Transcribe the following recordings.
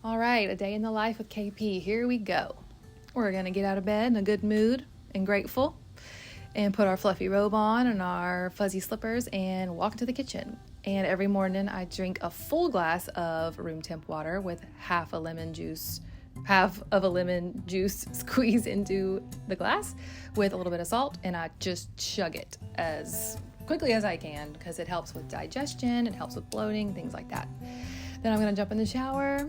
All right, a day in the life with KP. Here we go. We're going to get out of bed in a good mood and grateful and put our fluffy robe on and our fuzzy slippers and walk into the kitchen. And every morning I drink a full glass of room temp water with half of a lemon juice squeezed into the glass with a little bit of salt, and I just chug it as quickly as I can because it helps with digestion, it helps with bloating, things like that. Then I'm going to jump in the shower.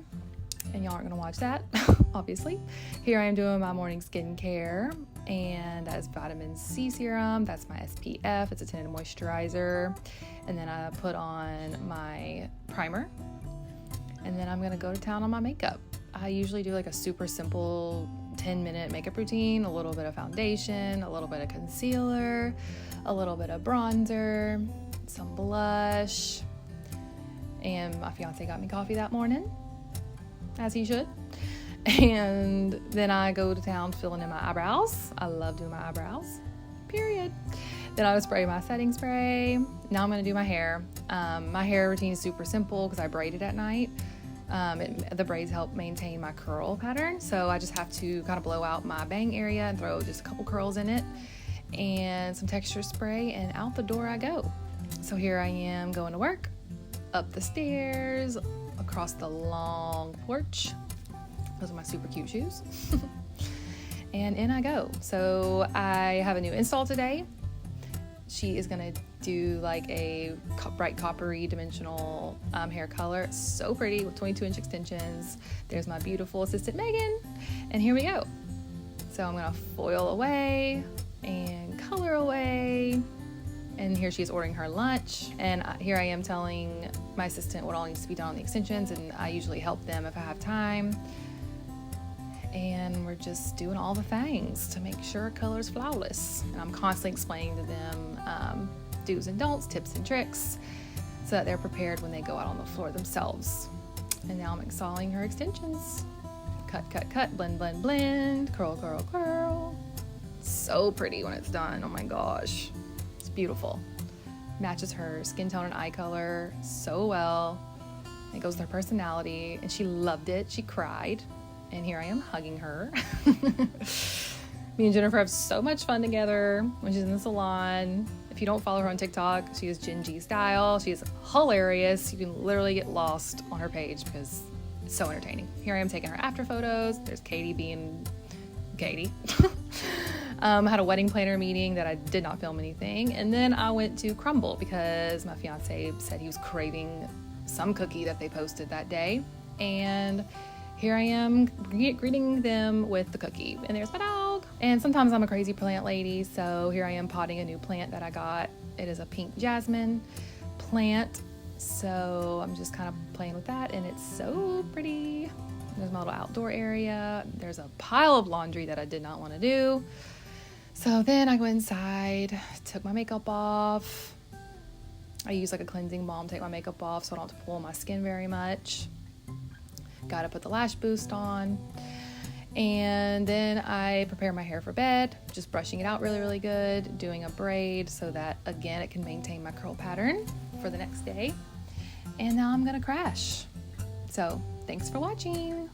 And y'all aren't going to watch that, obviously. Here I am doing my morning skincare, and that's vitamin C serum. That's my SPF. It's a tinted moisturizer. And then I put on my primer. And then I'm going to go to town on my makeup. I usually do like a super simple 10-minute makeup routine, a little bit of foundation, a little bit of concealer, a little bit of bronzer, some blush. And my fiance got me coffee that morning, as he should. And then I go to town filling in my eyebrows. I love doing my eyebrows, period. Then I would spray my setting spray. Now I'm going to do my hair. My hair routine is super simple because I braid it at night. The braids help maintain my curl pattern, so I just have to kind of blow out my bang area and throw just a couple curls in it and some texture spray, and out the door I go. So here I am going to work, up the stairs, across the long porch. Those are my super cute shoes. And in I go. So I have a new install today. She is gonna do like a bright coppery dimensional hair color. It's so pretty with 22-inch extensions. There's my beautiful assistant Megan, and here we go. So I'm gonna foil away and color away. And here she's ordering her lunch, and here I am telling my assistant what all needs to be done on the extensions, and I usually help them if I have time. And we're just doing all the things to make sure color's flawless. And I'm constantly explaining to them do's and don'ts, tips and tricks, so that they're prepared when they go out on the floor themselves. And now I'm installing her extensions. Cut, cut, cut, blend, blend, blend, curl, curl, curl. So pretty when it's done, oh my gosh. Beautiful. Matches her skin tone and eye color so well. It goes with her personality, and she loved it. She cried, and here I am hugging her. Me and Jennifer have so much fun together when she's in the salon. If you don't follow her on TikTok, she is Gen G style. She is hilarious. You can literally get lost on her page because it's so entertaining. Here I am taking her after photos. There's Katie being Katie. I had a wedding planner meeting that I did not film anything. And then I went to Crumble because my fiance said he was craving some cookie that they posted that day. And here I am greeting them with the cookie. And there's my dog. And sometimes I'm a crazy plant lady, so here I am potting a new plant that I got. It is a pink jasmine plant. So I'm just kind of playing with that, and it's so pretty. There's my little outdoor area. There's a pile of laundry that I did not want to do. So then I go inside, took my makeup off. I use like a cleansing balm to take my makeup off so I don't have to pull my skin very much. Got to put the lash boost on. And then I prepare my hair for bed, just brushing it out really, really good, doing a braid so that, again, it can maintain my curl pattern for the next day. And now I'm going to crash. So thanks for watching.